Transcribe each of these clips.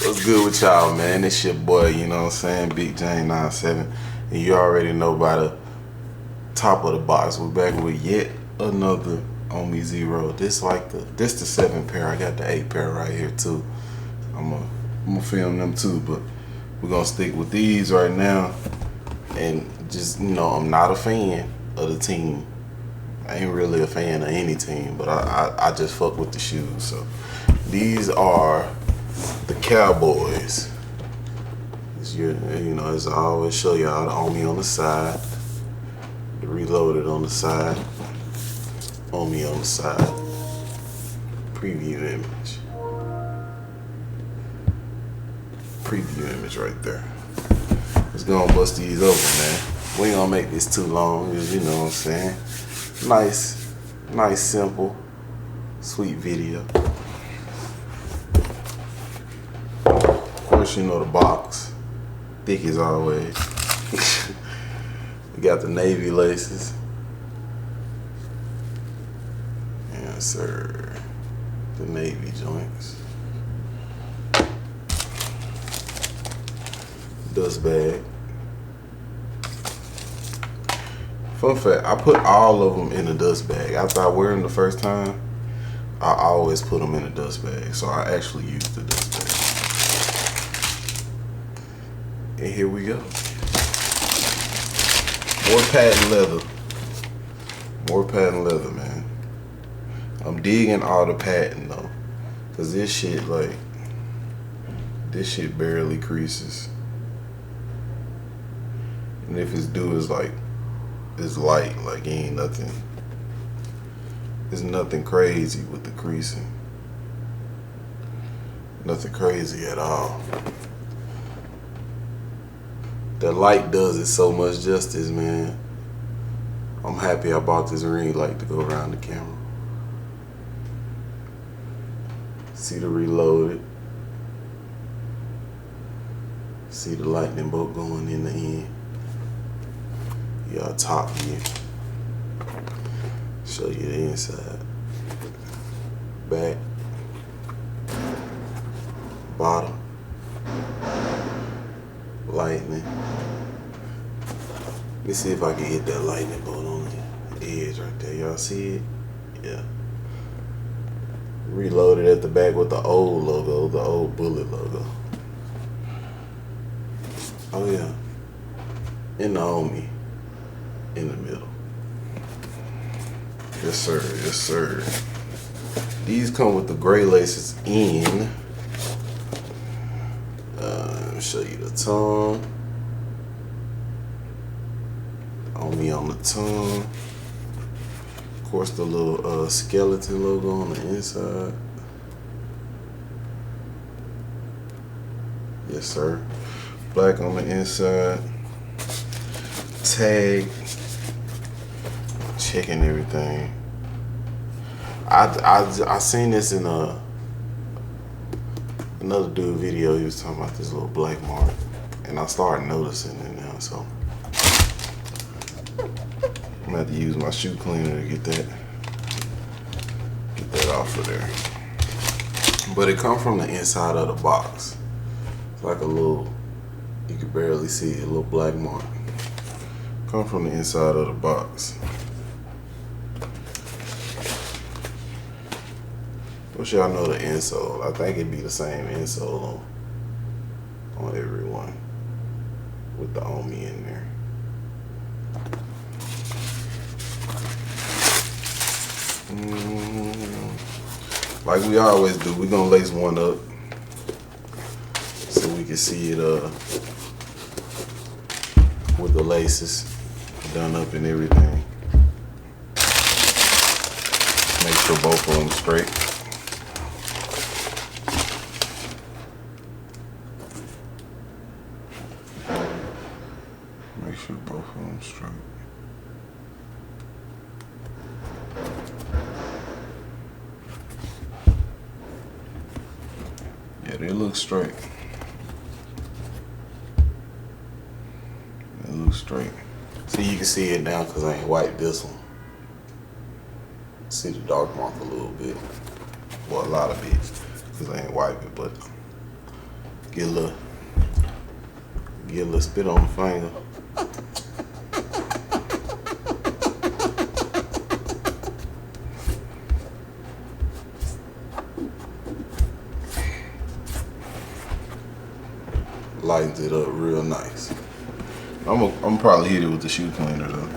What's good with y'all, man? It's your boy, you know what I'm saying? Big Jane 97. And you already know by the top of the box, we're back with yet another Omi Zero. This the 7 pair. I got the 8 pair right here too. I'm gonna film them too, but we're gonna stick with these right now. And just, you know, I'm not a fan of the team. I ain't really a fan of any team, but I just fuck with the shoes. So these are the Cowboys. You know, as I always show y'all, the Omi on the side, the Reloaded on the side, Omi on the side. Preview image. Preview image right there. Let's go and bust these open, man. We ain't gonna make this too long, you know what I'm saying? Nice, simple, sweet video. Of course, you know the box, thick as always. We got the navy laces. Yes, sir. The navy joints. Dust bag. Fun fact, I put all of them in a dust bag. After I wear them the first time, I always put them in a dust bag. So I actually use the dust bag. And here we go. More patent leather. More patent leather, man. I'm digging all the patent though. Cause this shit barely creases. And if it's due, it's light, like ain't nothing. There's nothing crazy with the creasing. Nothing crazy at all. The light does it so much justice, man. I'm happy I bought this ring light to go around the camera. See the Reloaded. See the lightning bolt going in the end. Y'all top view. Show you the inside. Back. Bottom. Lightning. Let me see if I can hit that lightning bolt on the edge right there. Y'all see it? Yeah. Reloaded at the back with the old logo, the old Bullet logo. Oh yeah. In the Omi. In the middle. Yes sir, yes sir. These come with the gray laces in. Show you the tongue. Omi on the tongue. Of course the little skeleton logo on the inside. Yes sir. Black on the inside. Tag. Checking everything. I seen this in another dude video. He was talking about this little black mark, and I started noticing it now. So I'm gonna have to use my shoe cleaner to get that off of there. But it comes from the inside of the box. It's like a little, you can barely see it, a little black mark. Come from the inside of the box. Wish y'all know the insole. I think it'd be the same insole on everyone with the Omi in there. Like we always do, we're gonna lace one up so we can see it with the laces done up and everything. Make sure both of them straight. Make sure both of them straight. Yeah, they look straight. They look straight. See, you can see it now because I ain't wiped this one. See the dark mark a little bit. Well, a lot of it because I ain't wiped it, but Get a little spit on the finger. Lightens it up real nice. I'm probably hit it with the shoe cleaner though.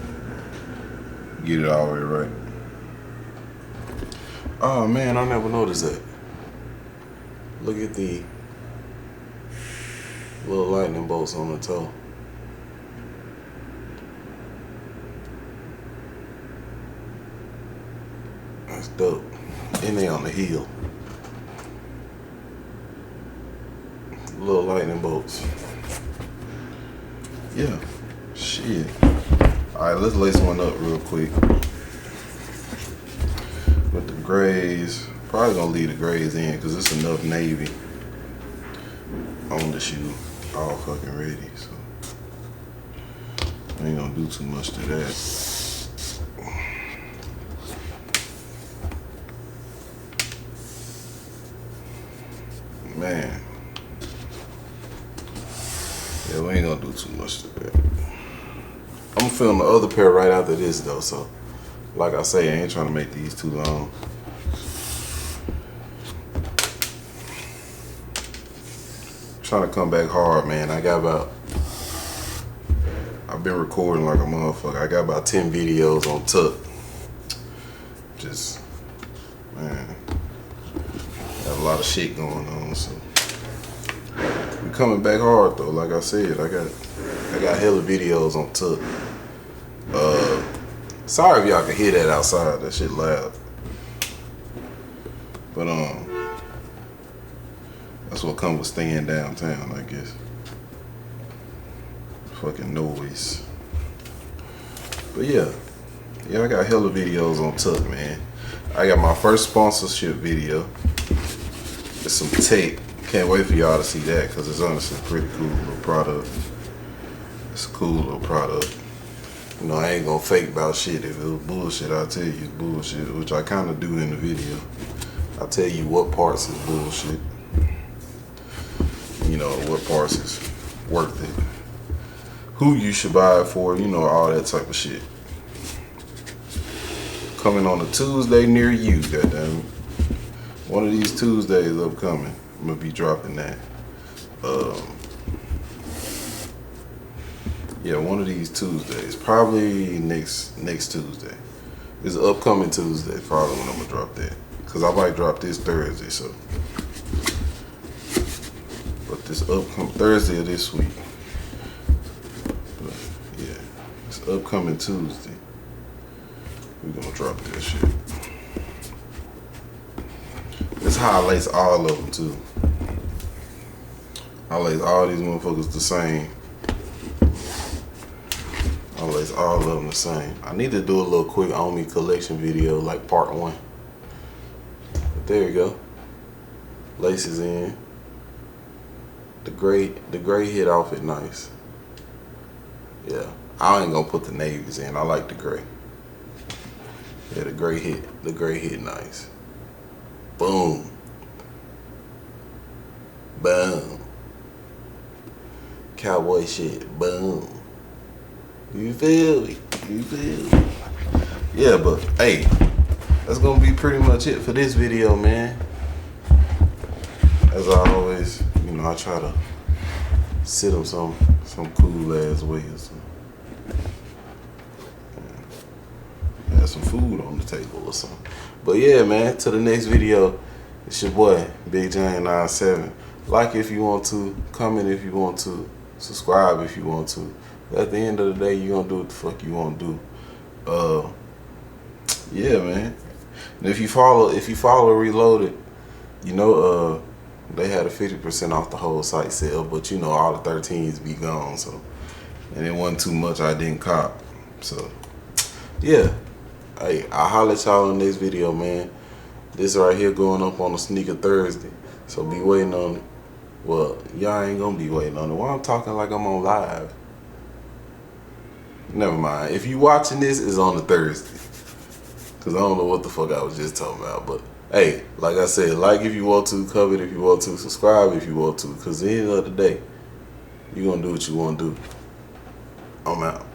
Get it all the way right. Oh man, I never noticed that. Look at the little lightning bolts on the toe. That's dope. And they on the heel. Little lightning bolts. Yeah. Shit. Alright, let's lace one up real quick. With the grays. Probably gonna leave the grays in because it's enough navy on the shoe all fucking ready. So I ain't gonna do too much to that. Man. Yeah, we ain't gonna do too much to that. I'm gonna film the other pair right after this though, so like I say, I ain't trying to make these too long. Trying to come back hard, man. I've been recording like a motherfucker. I got about 10 videos on tuck. Just, man, got a lot of shit going on, so we coming back hard though. Like I said, I got hella videos on tuck. Sorry if y'all can hear that outside. That shit loud. But that's what comes with staying downtown, I guess. Fucking noise. But yeah, I got hella videos on tuck, man. I got my first sponsorship video. It's some tape. Can't wait for y'all to see that because it's honestly a pretty cool little product. It's a cool little product. You know, I ain't gonna fake about shit. If it was bullshit, I'll tell you it's bullshit, which I kind of do in the video. I'll tell you what parts is bullshit. You know, what parts is worth it. Who you should buy it for, you know, all that type of shit. Coming on a Tuesday near you, goddamn. One of these Tuesdays upcoming, I'm gonna be dropping that. Yeah, one of these Tuesdays, probably next Tuesday. This upcoming Tuesday, probably when I'm gonna drop that. Cause I might drop this Thursday, so. But this upcoming Thursday of this week. But yeah, it's upcoming Tuesday. We're gonna drop that shit. That's how I lace all of them too. I lace all these motherfuckers the same. I lace all of them the same. I need to do a little quick on me collection video, like part 1. But there you go. Laces in. The gray hit off it nice. Yeah, I ain't gonna put the navies in. I like the gray. Yeah, the gray hit nice. Boom. Boom. Cowboy shit. Boom. You feel me? Yeah, but hey, that's gonna be pretty much it for this video, man. As I always, you know, I try to sit them some cool ass way or something. Have some food on the table or something. But yeah, man, to the next video. It's your boy, Big Jane 97. Like if you want to, comment if you want to, subscribe if you want to. But at the end of the day, you're gonna do what the fuck you want to do. Yeah, man. And if you follow Reloaded, you know, they had a 50% off the whole site sale, but you know all the 13s be gone, so, and it wasn't too much I didn't cop. So yeah, hey, I'll holler at y'all in the next video, man. This right here going up on a Sneaker Thursday, so be waiting on it. Well, y'all ain't gonna be waiting on it. Why I'm talking like I'm on live? Never mind. If you watching this, it's on a Thursday, cause I don't know what the fuck I was just talking about, but Hey, like I said, like if you want to, comment if you want to, subscribe if you want to. Because at the end of the day, you're going to do what you want to do. I'm out.